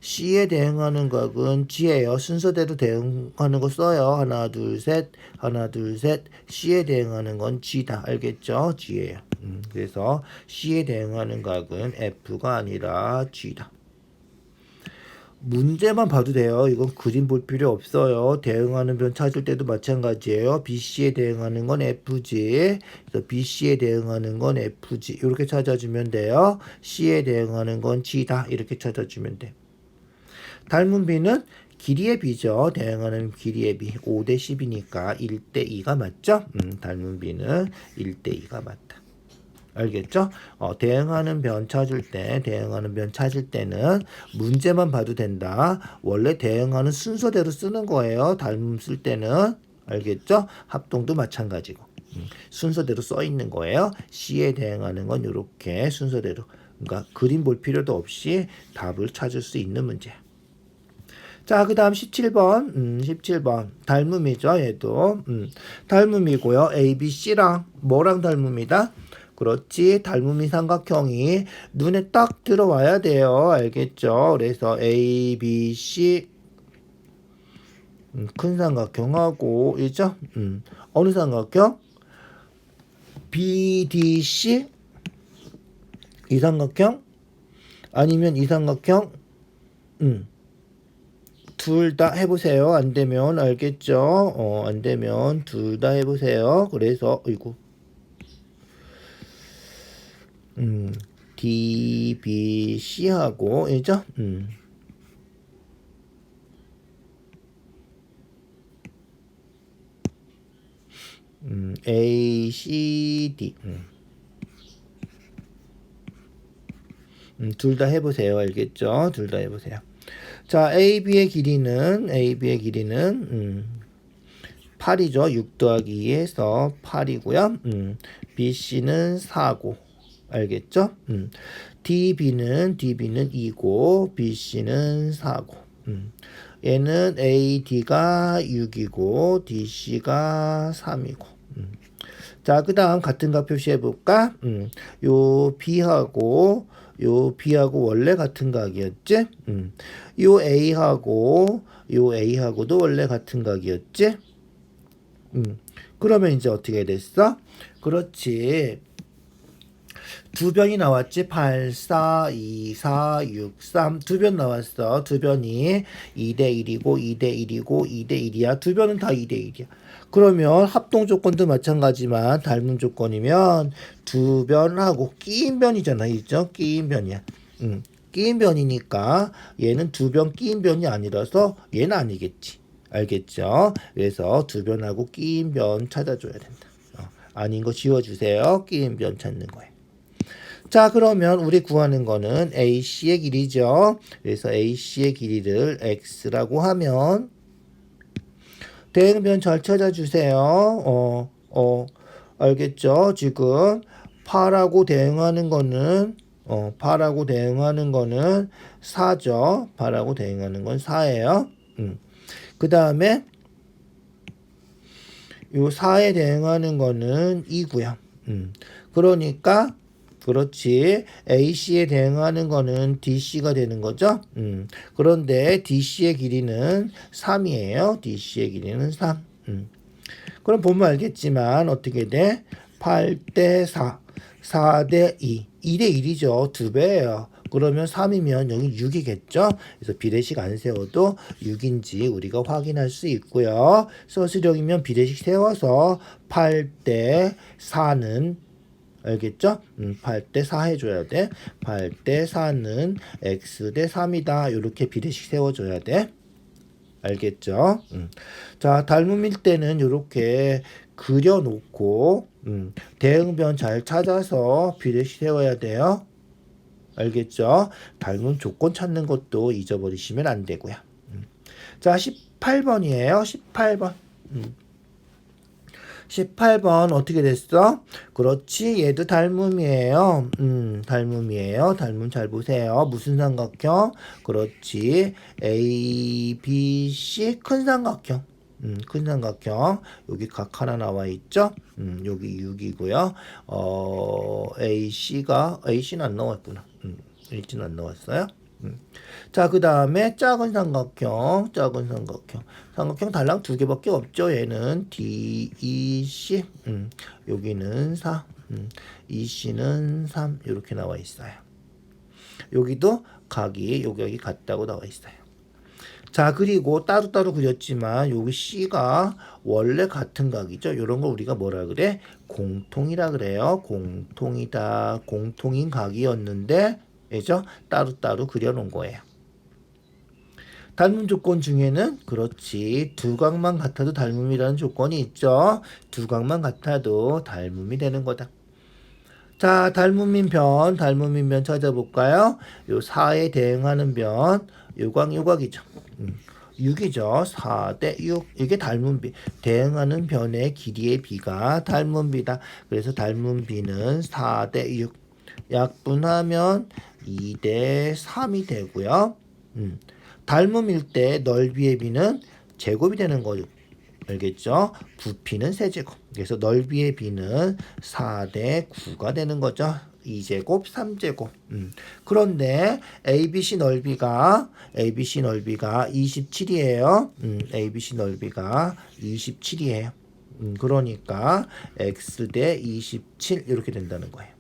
C에 대응하는 각은 G예요. 순서대로 대응하는 거 써요. 하나, 둘, 셋. C에 대응하는 건 G다. 알겠죠? G예요. 그래서 C에 대응하는 각은 F가 아니라 G다. 문제만 봐도 돼요. 이건 그림 볼 필요 없어요. 대응하는 변 찾을 때도 마찬가지예요. BC에 대응하는 건 FG. 그래서 BC에 대응하는 건 FG. 이렇게 찾아주면 돼요. C에 대응하는 건 G다. 이렇게 찾아주면 돼. 닮은 B는 길이의 B죠. 대응하는 길이의 B. 5대 10이니까 1대 2가 맞죠? 닮은 B는 1대 2가 맞다. 알겠죠? 대응하는 변 찾을 때는 문제만 봐도 된다. 원래 대응하는 순서대로 쓰는 거예요. 닮음 쓸 때는. 알겠죠? 합동도 마찬가지고. 순서대로 써 있는 거예요. C에 대응하는 건 이렇게 순서대로. 그러니까 그림 볼 필요도 없이 답을 찾을 수 있는 문제. 자, 그 다음 17번. 17번. 닮음이죠, 얘도. 닮음이고요. A, B, C랑 뭐랑 닮음이다? 그렇지. 닮음이 삼각형이 눈에 딱 들어와야 돼요. 알겠죠? 그래서 A, B, C 큰 삼각형하고 있죠? 어느 삼각형? B, D, C 이 삼각형? 아니면 이 삼각형? 둘 다 해보세요. 안 되면 알겠죠? 안 되면 둘 다 해보세요. 그래서 이거 D, B, C하고 이죠? A, C, D 둘 다 해보세요. 알겠죠? 둘 다 해보세요. 자, AB의 길이는 8이죠. 6 더하기 2에서 8이고요. BC는 4고 알겠죠? DB는 2고 BC는 4고 얘는 AD가 6이고 DC가 3이고 자, 그 다음 같은 값 표시해 볼까? 요 B하고 원래 같은 각이었지? 요 A하고도 원래 같은 각이었지? 그러면 이제 어떻게 됐어? 그렇지. 두 변이 나왔지? 8, 4, 2, 4, 6, 3. 두 변 나왔어. 두 변이 2대1이고 2대1이고 2대1이야. 두 변은 다 2대1이야. 그러면 합동 조건도 마찬가지만 닮은 조건이면 두 변하고 끼인 변이잖아. 있죠? 끼인 변이야. 끼인 변이니까 얘는 두 변 끼인 변이 아니라서 얘는 아니겠지. 알겠죠? 그래서 두 변하고 끼인 변 찾아줘야 된다. 아닌 거 지워주세요. 끼인 변 찾는 거예요. 자, 그러면 우리 구하는 거는 AC의 길이죠. 그래서 AC의 길이를 X라고 하면 대응변 잘 찾아주세요. 알겠죠? 지금 8하고 대응하는 거는 4죠. 8하고 대응하는 건 4예요. 그 다음에 요 4에 대응하는 거는 2고요. 그러니까 그렇지. AC에 대응하는 거는 DC가 되는 거죠. 그런데 DC의 길이는 3이에요. DC의 길이는 3. 그럼 보면 알겠지만 어떻게 돼? 8대 4, 4대 2, 2대 1이죠. 2배예요. 그러면 3이면 여기 6이겠죠? 그래서 비례식 안 세워도 6인지 우리가 확인할 수 있고요. 서술형이면 비례식 세워서 8대 4는 알겠죠? 8대 4 해줘야 돼. 8대 4는 X대 3이다. 이렇게 비례식 세워줘야 돼. 알겠죠? 자, 닮음일 때는 이렇게 그려놓고 대응변 잘 찾아서 비례식 세워야 돼요. 알겠죠? 닮음 조건 찾는 것도 잊어버리시면 안 되고요. 자, 18번이에요. 18번. 18번 어떻게 됐어? 그렇지. 얘도 닮음이에요. 닮음이에요. 닮음 잘 보세요. 무슨 삼각형? 그렇지. A, B, C 큰 삼각형. 큰 삼각형. 여기 각 하나 나와 있죠? 여기 6이고요. AC는 안 나왔구나. AC는 안 나왔어요. 자, 그 다음에 작은 삼각형. 삼각형 달랑 두 개밖에 없죠. 얘는 D, E, C. 여기는 4. EC는 3. 이렇게 나와 있어요. 여기도 각이 여기 같다고 나와 있어요. 자, 그리고 따로따로 그렸지만 여기 C가 원래 같은 각이죠. 이런 걸 우리가 뭐라 그래? 공통이라 그래요. 공통이다. 공통인 각이었는데 그죠? 따로따로 그려놓은 거예요. 닮음 조건 중에는 그렇지. 두 각만 같아도 닮음이라는 조건이 있죠. 두 각만 같아도 닮음이 되는 거다. 자, 닮음인 변 찾아볼까요? 요 4에 대응하는 변, 요각이죠. 6이죠. 4대 6. 이게 닮음비. 대응하는 변의 길이의 비가 닮음비다. 그래서 닮음비는 4대 6. 약분하면 2대 3이 되고요. 닮음일 때 넓이의 b는 제곱이 되는 거죠. 알겠죠? 부피는 세제곱. 그래서 넓이의 b는 4대 9가 되는 거죠. 2제곱, 3제곱. 그런데 ABC 넓이가 27이에요. ABC 넓이가 27이에요. 그러니까 x 대 27 이렇게 된다는 거예요.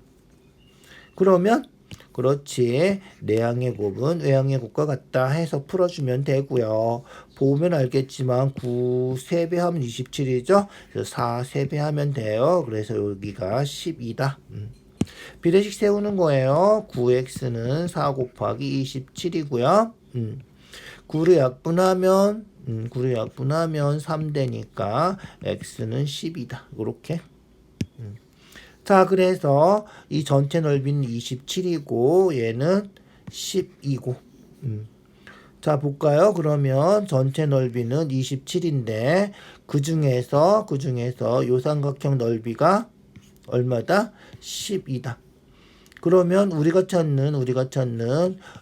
그러면 그렇지. 내항의 곱은 외항의 곱과 같다 해서 풀어주면 되고요. 보면 알겠지만 9 3배하면 27이죠. 그래서 4 3배하면 돼요. 그래서 여기가 12다. 비례식 세우는 거예요. 9x는 4 곱하기 27이고요. 9를 약분하면 3되니까 x는 10이다. 이렇게. 자, 그래서 이 전체 넓이는 27이고 얘는 10이고. 자, 볼까요? 그러면 전체 넓이는 27인데 그 중에서 요 삼각형 넓이가 얼마다? 10이다. 그러면 우리가 찾는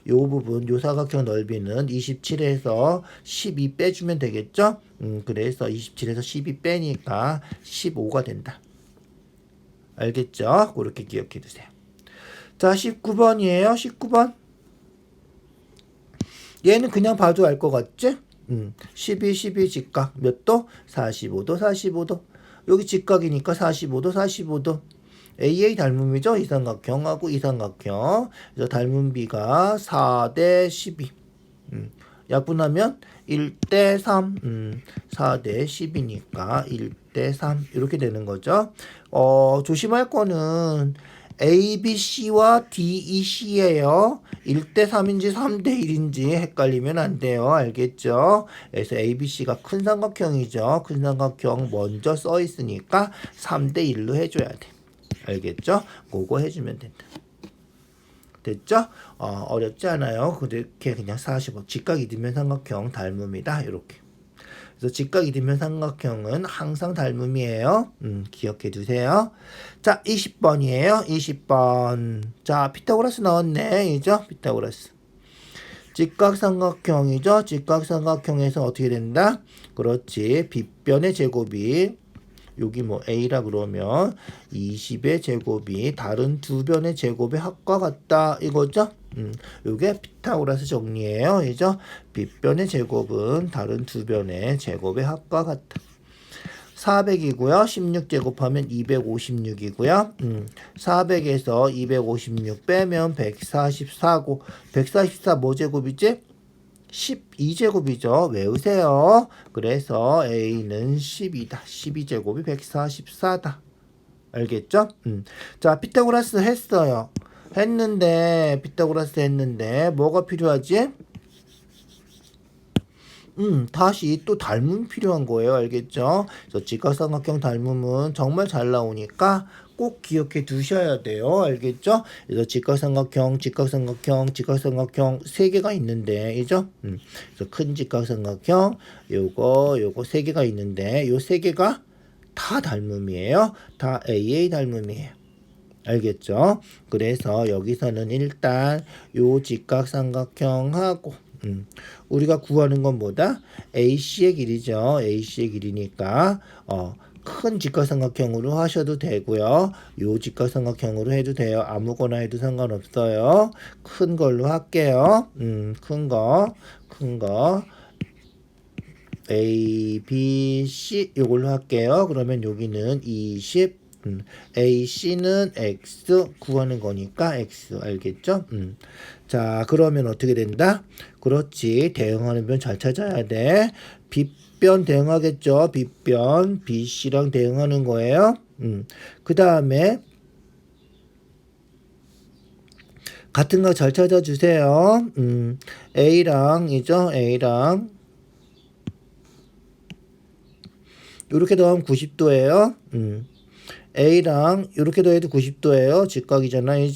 요 부분, 요 사각형 넓이는 27에서 12 빼주면 되겠죠? 그래서 27에서 12 빼니까 15가 된다. 알겠죠? 그렇게 기억해 두세요. 자, 19번이에요. 19번. 얘는 그냥 봐도 알 것 같지? 12 직각. 몇 도? 45도. 여기 직각이니까 45도. AA 닮음이죠? 이 삼각형하고 이 삼각형. 그래서 닮음비가 4대 12. 약분하면 1대 3. 4대 10이니까 1대 3. 이렇게 되는 거죠. 조심할 거는 A, B, C와 D, E, C예요. 1대 3인지 3대 1인지 헷갈리면 안 돼요. 알겠죠? 그래서 A, B, C가 큰 삼각형이죠. 큰 삼각형 먼저 써 있으니까 3대 1로 해줘야 돼. 알겠죠? 그거 해주면 된다. 됐죠? 어렵지 않아요. 그렇게 그냥 45 직각 이등변 삼각형 닮음이다. 이렇게. 그래서 직각 이등변 삼각형은 항상 닮음이에요. 기억해 두세요. 자, 20번이에요. 20번. 자, 피타고라스 나왔네. 이죠? 피타고라스. 직각 삼각형이죠? 직각 삼각형에서 어떻게 된다? 그렇지. 빗변의 제곱이 여기 뭐 A라 그러면 20의 제곱이 다른 두 변의 제곱의 합과 같다 이거죠? 요게 피타고라스 정리예요. 이죠? 빗변의 제곱은 다른 두 변의 제곱의 합과 같다. 400이고요. 16 제곱하면 256이고요. 400에서 256 빼면 144고 144 뭐 제곱이지? 12제곱이죠. 외우세요. 그래서 A는 10이다. 12제곱이 144다. 알겠죠? 자, 피타고라스 했어요. 피타고라스 했는데 뭐가 필요하지? 다시 또 닮음이 필요한 거예요. 알겠죠? 그래서 직각삼각형 닮음은 정말 잘 나오니까 꼭 기억해 두셔야 돼요. 알겠죠? 그래서 직각삼각형 세 개가 있는데, 이죠? 그래서 큰 직각삼각형, 요거 세 개가 있는데, 요 세 개가 다 닮음이에요. 다 AA 닮음이에요. 알겠죠? 그래서 여기서는 일단 요 직각삼각형하고 우리가 구하는 건 뭐다? AC의 길이죠. AC의 길이니까 큰 직각삼각형으로 하셔도 되고요. 요 직각삼각형으로 해도 돼요. 아무거나 해도 상관없어요. 큰 걸로 할게요. 큰 거 A, B, C 요걸로 할게요. 그러면 여기는 20 AC는 X 구하는 거니까 X 알겠죠? 자, 그러면 어떻게 된다? 그렇지. 대응하는 변 잘 찾아야 돼. 빗변 대응하겠죠? 빗변 BC랑 대응하는 거예요. 그 다음에 같은 거 잘 찾아주세요. A랑 이렇게 더하면 90도예요. A랑 이렇게 더해도 90도예요. 직각이잖아요.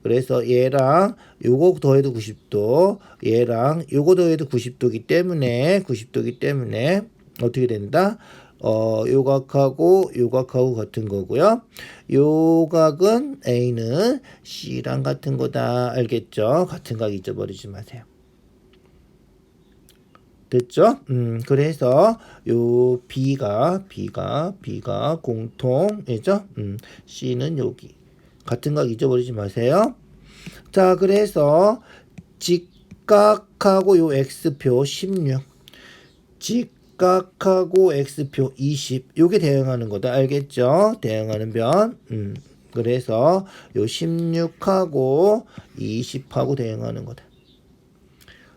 그래서 얘랑 요거 더해도 90도, 얘랑 요거 더해도 90도기 때문에 어떻게 된다? 요 각하고 요 각하고 같은 거고요. 요 각은 A는 C랑 같은 거다. 알겠죠? 같은 각 잊어버리지 마세요. 됐죠? 그래서 요 B가 공통이죠? C는 여기. 같은 각 잊어버리지 마세요. 자, 그래서 직각하고 요 X표 16. 직각하고 X표 20. 요게 대응하는 거다. 알겠죠? 대응하는 변. 그래서 요 16하고 20하고 대응하는 거다.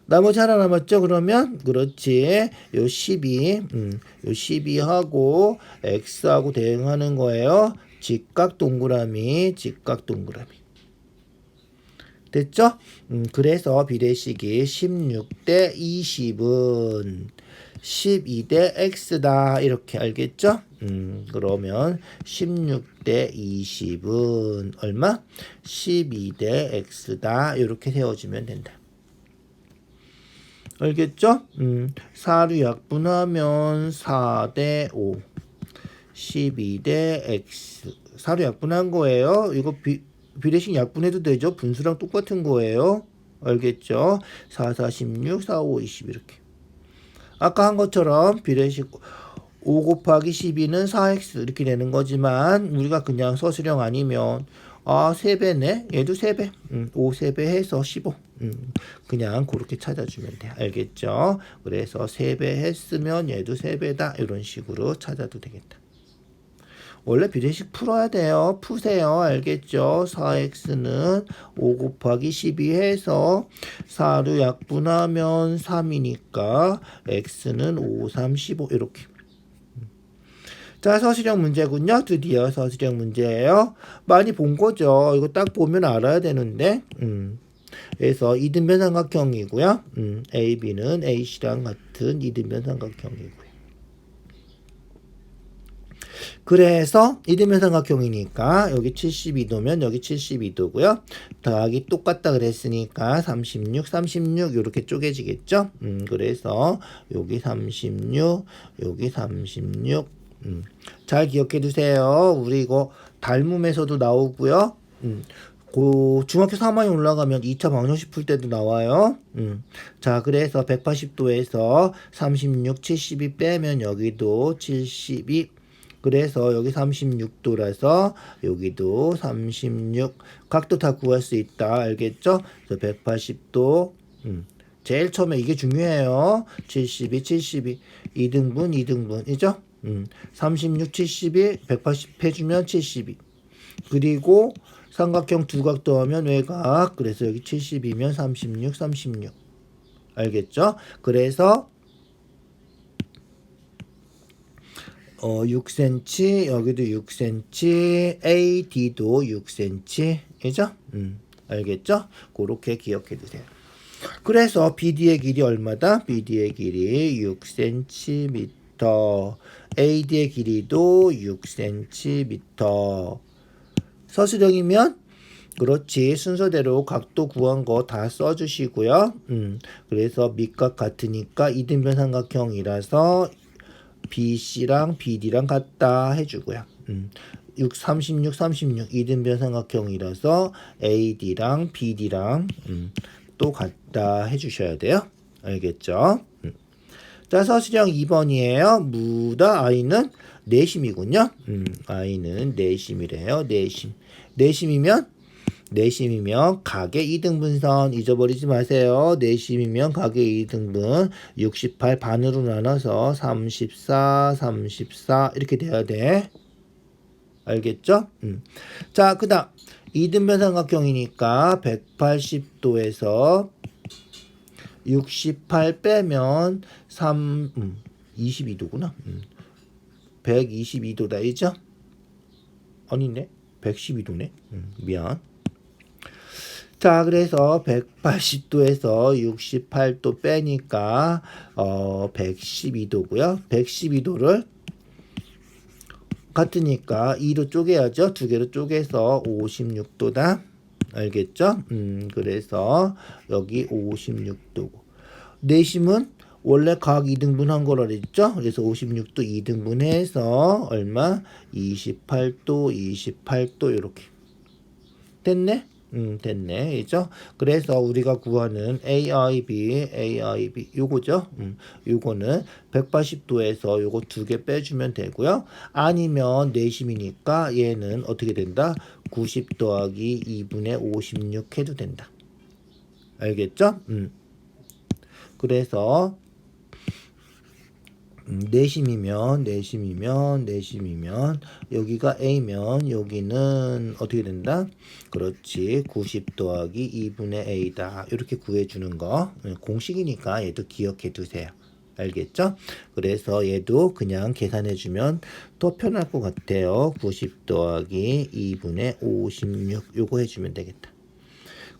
나머지 하나 남았죠? 그러면 그렇지. 요 12, 요 12하고 x하고 대응하는 거예요. 직각 동그라미. 됐죠? 그래서 비례식이 16대 20은 12대 x다. 이렇게 알겠죠? 그러면 16대 20은 얼마? 12대 x다. 이렇게 세워주면 된다. 알겠죠? 4를 약분하면 4대 5, 12대 x. 4를 약분한 거예요. 이거 비례식 약분해도 되죠? 분수랑 똑같은 거예요. 알겠죠? 4, 4, 16, 4, 5, 20 이렇게. 아까 한 것처럼 비례식 5 곱하기 12는 4x 이렇게 되는 거지만 우리가 그냥 서술형 아니면 3배네. 얘도 3배. 5 3배 해서 15. 그냥 그렇게 찾아주면 돼. 알겠죠? 그래서 3배 했으면 얘도 3배다. 이런 식으로 찾아도 되겠다. 원래 비례식 풀어야 돼요. 푸세요. 알겠죠? 4x는 5 곱하기 12 해서 4로 약분하면 3이니까 x는 5, 3, 15 이렇게. 자, 서술형 문제군요. 드디어 서술형 문제예요. 많이 본 거죠. 이거 딱 보면 알아야 되는데. 그래서 이등변 삼각형이고요. AB는 AC랑 같은 이등변 삼각형이고요. 그래서 이등변 삼각형이니까 여기 72도면 여기 72도고요. 더하기 똑같다 그랬으니까 36, 36 이렇게 쪼개지겠죠. 그래서 여기 36, 여기 36. 잘 기억해 두세요. 우리 이거 닮음에서도 나오고요. 중학교 3학년 올라가면 2차 방정식 풀 때도 나와요. 자, 그래서 180도에서 36, 72 빼면 여기도 72. 그래서 여기 36도라서 여기도 36. 각도 다 구할 수 있다. 알겠죠? 그래서 180도. 제일 처음에 이게 중요해요. 72, 72. 2등분, 2등분이죠? 36, 72, 180 해주면 72. 그리고 삼각형 두각 더하면 외곽. 그래서 여기 72면 36, 36. 알겠죠? 그래서 6cm, 여기도 6cm, AD도 6cm이죠? 알겠죠? 그렇게 기억해 두세요. 그래서 BD의 길이 얼마다? BD의 길이 6cm, AD의 길이도 6cm. 서술형이면 그렇지 순서대로 각도 구한 거 다 써주시고요. 그래서 밑각 같으니까 이등변 삼각형이라서 BC랑 BD랑 같다 해주고요. 36, 36 이등변 삼각형이라서 AD랑 BD랑 또 같다 해주셔야 돼요. 알겠죠? 자, 서술형 2번이에요. 무다 I는 내심이군요. I는 내심이래요. 내심이면 각의 2등분선 잊어버리지 마세요. 내심이면 각의 2등분 68 반으로 나눠서 34, 34 이렇게 돼야 돼. 알겠죠? 자, 그 다음 2등변 삼각형이니까 180도에서 68 빼면 22도구나. 122도다, 이죠? 아니네. 112도네. 미안. 자, 그래서 180도에서 68도 빼니까 112도고요. 112도를 같으니까 2로 쪼개야죠. 두 개로 쪼개서 56도다. 알겠죠? 그래서 여기 56도고. 내심은 원래 각 2등분 한 거라 그랬죠? 그래서 56도 2등분 해서 얼마? 28도, 28도 이렇게. 됐네? 됐네. 이죠? 그래서 우리가 구하는 AIB 요거죠? 요거는 180도에서 요거 두 개 빼주면 되고요. 아니면 내심이니까 얘는 어떻게 된다? 90 더하기 2분의 56 해도 된다. 알겠죠? 그래서 내심이면 여기가 A면 여기는 어떻게 된다? 그렇지. 90 더하기 2분의 A다. 이렇게 구해주는 거. 공식이니까 얘도 기억해 두세요. 알겠죠? 그래서 얘도 그냥 계산해주면 더 편할 것 같아요. 90 더하기 2분의 56 요거 해주면 되겠다.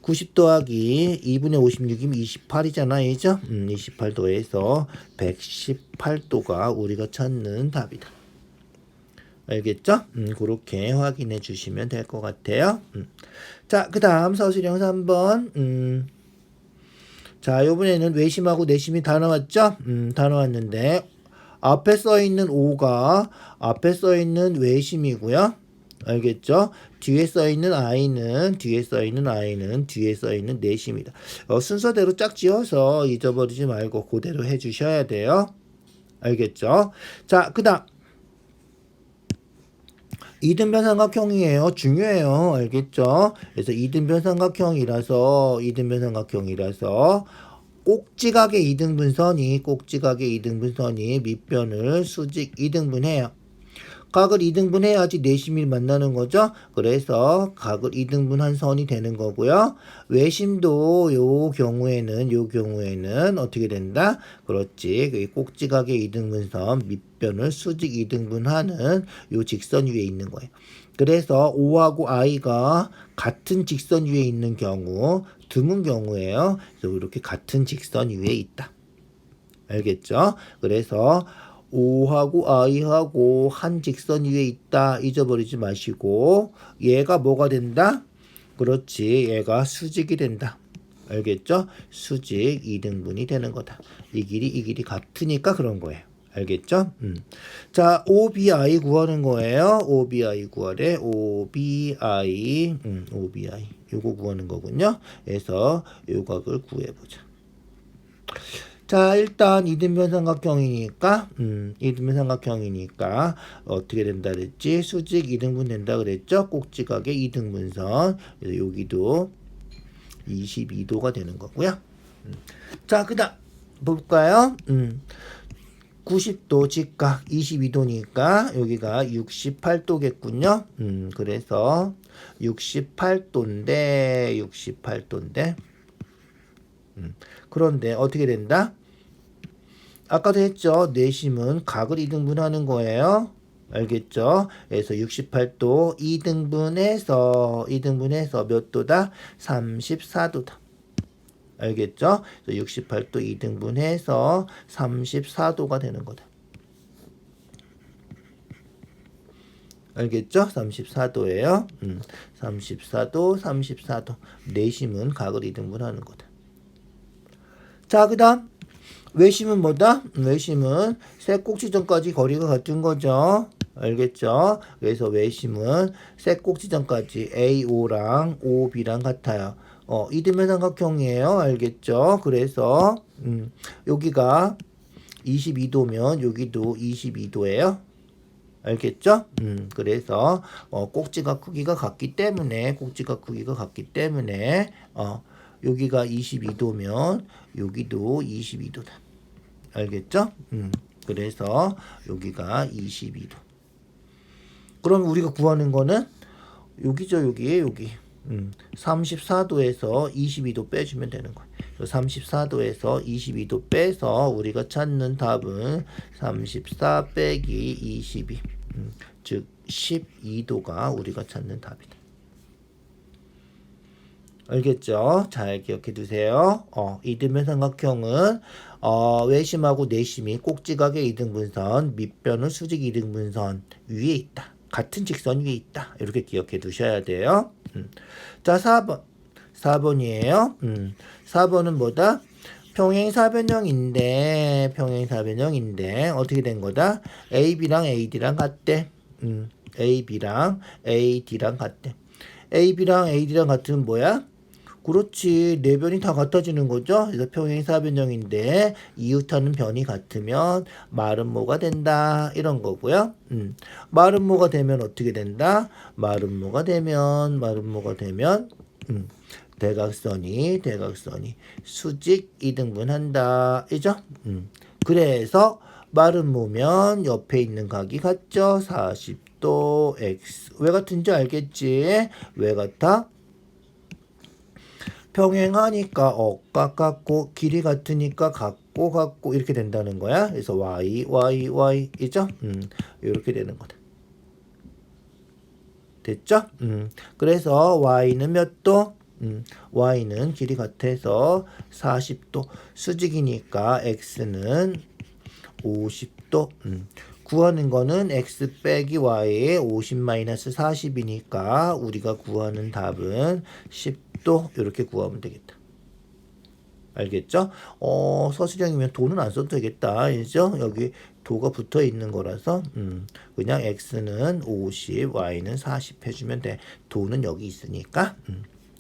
90 더하기 2분의 56이면 28이잖아, 얘죠? 28도에서 118도가 우리가 찾는 답이다. 알겠죠? 그렇게 확인해 주시면 될 것 같아요. 자, 그 다음 서술형 3번. 자, 요번에는 외심하고 내심이 다 나왔죠? 다 나왔는데, 앞에 써 있는 5가 앞에 써 있는 외심이고요. 알겠죠? 뒤에 써 있는 i는 뒤에 써 있는 내심이다. 순서대로 짝 지어서 잊어버리지 말고 그대로 해주셔야 돼요. 알겠죠? 자, 그다음 이등변 삼각형이에요. 중요해요. 알겠죠? 그래서 이등변 삼각형이라서 꼭지각의 이등분선이 밑변을 수직 이등분해요. 각을 이등분해야지 내심이 만나는 거죠. 그래서 각을 이등분한 선이 되는 거고요. 외심도 요 경우에는 어떻게 된다? 그렇지. 꼭지각의 이등분선 밑변을 수직 이등분하는 요 직선 위에 있는 거예요. 그래서 O하고 I가 같은 직선 위에 있는 경우 드문 경우예요. 그래서 이렇게 같은 직선 위에 있다. 알겠죠? 그래서 O하고 I하고 한 직선 위에 있다. 잊어버리지 마시고 얘가 뭐가 된다? 그렇지. 얘가 수직이 된다. 알겠죠? 수직 2등분이 되는 거다. 이 길이 같으니까 그런 거예요. 알겠죠? 자, OBI 구하는 거예요. OBI 구하래. OBI. 요거 구하는 거군요. 그래서 요 각을 구해보자. 자, 일단 이등변 삼각형이니까 어떻게 된다 그랬지? 수직 2등분 된다 그랬죠? 꼭지각의 2등분선. 그래서 여기도 22도가 되는 거고요. 자, 그다음 볼까요? 90도 직각 22도니까 여기가 68도겠군요. 그래서 68도인데 그런데 어떻게 된다? 아까도 했죠. 내심은 각을 2등분하는 거예요. 알겠죠? 그래서 68도 2등분해서 몇 도다? 34도다. 알겠죠? 68도 2등분해서 34도가 되는 거다. 알겠죠? 34도예요. 34도. 내심은 각을 2등분하는 거다. 자, 그 다음 외심은 뭐다? 외심은 세 꼭지점까지 거리가 같은 거죠. 알겠죠? 그래서 외심은 세 꼭지점까지 AO랑 OB랑 같아요. 이등변 삼각형이에요. 알겠죠? 그래서 여기가 22도면 여기도 22도예요. 알겠죠? 그래서 꼭지가 크기가 같기 때문에 여기가 22도면 여기도 22도다. 알겠죠? 그래서 여기가 22도. 그럼 우리가 구하는 거는 여기죠. 여기. 34도에서 22도 빼주면 되는 거예요. 34도에서 22도 빼서 우리가 찾는 답은 34 빼기 22. 즉 12도가 우리가 찾는 답이다. 알겠죠? 잘 기억해 두세요. 이등변 삼각형은 외심하고 내심이 꼭지각의 이등분선, 밑변은 수직 이등분선 위에 있다. 같은 직선 위에 있다. 이렇게 기억해 두셔야 돼요. 자, 4번이에요. 4번은 뭐다? 평행사변형인데 어떻게 된 거다? AB랑 AD랑 같대. AB랑 AD랑 같대. AB랑 AD랑 같으면 뭐야? 그렇지. 네 변이 다 같아지는 거죠. 그래서 평행이 사변형인데 이웃하는 변이 같으면 말은 뭐가 된다. 이런 거고요. 말은 뭐가 되면 어떻게 된다? 말은 뭐가 되면 대각선이 수직 이등분한다. 이죠? 그래서 말은 뭐면 옆에 있는 각이 같죠? 40도 x. 왜 같은지 알겠지? 왜 같아? 평행하니까 억각 같고 길이 같으니까 같고 이렇게 된다는 거야. 그래서 y 이죠? 이렇게 되는 거다. 됐죠? 그래서 y는 몇 도? y는 길이 같아서 40도. 수직이니까 x는 50도. 구하는 거는 x 빼기 y에 50 마이너스 40이니까 우리가 구하는 답은 10도 이렇게 구하면 되겠다. 알겠죠? 서술형이면 도는 안 써도 되겠다. 알죠? 여기 도가 붙어 있는 거라서 그냥 x는 50, y는 40 해주면 돼. 도는 여기 있으니까.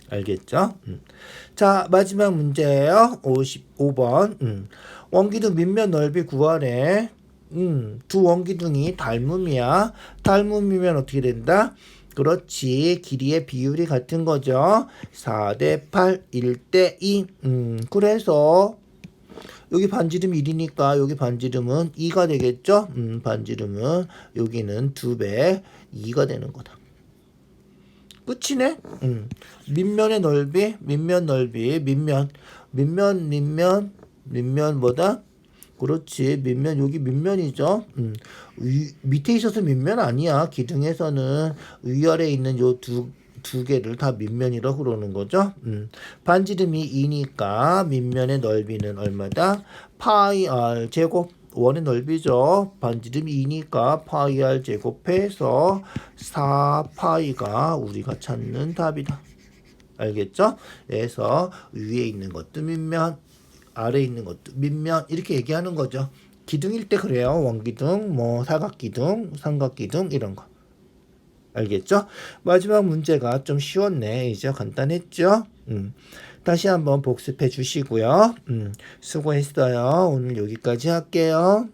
알겠죠? 자, 마지막 문제예요. 55번. 원기둥 밑면 넓이 구하래. 두 원기둥이 닮음이야. 닮음이면 어떻게 된다? 그렇지. 길이의 비율이 같은 거죠. 4대 8, 1대 2. 그래서 여기 반지름 1이니까 여기 반지름은 2가 되겠죠? 반지름은 여기는 2배 2가 되는 거다. 끝이네? 밑면의 넓이, 밑면 뭐다? 그렇지. 밑면, 여기 밑면이죠. 밑에 있어서 밑면 아니야. 기둥에서는 위아래에 있는 요 두 개를 다 밑면이라고 그러는 거죠. 반지름이 2니까 밑면의 넓이는 얼마다? 파이 r 제곱. 원의 넓이죠. 반지름이 2니까 파이 r 제곱해서 4파이가 우리가 찾는 답이다. 알겠죠? 그래서 위에 있는 것도 밑면, 아래에 있는 것도 밑면 이렇게 얘기하는 거죠. 기둥일 때 그래요. 원기둥, 뭐 사각기둥, 삼각기둥 이런 거. 알겠죠? 마지막 문제가 좀 쉬웠네. 이제 간단했죠? 다시 한번 복습해 주시고요. 수고했어요. 오늘 여기까지 할게요.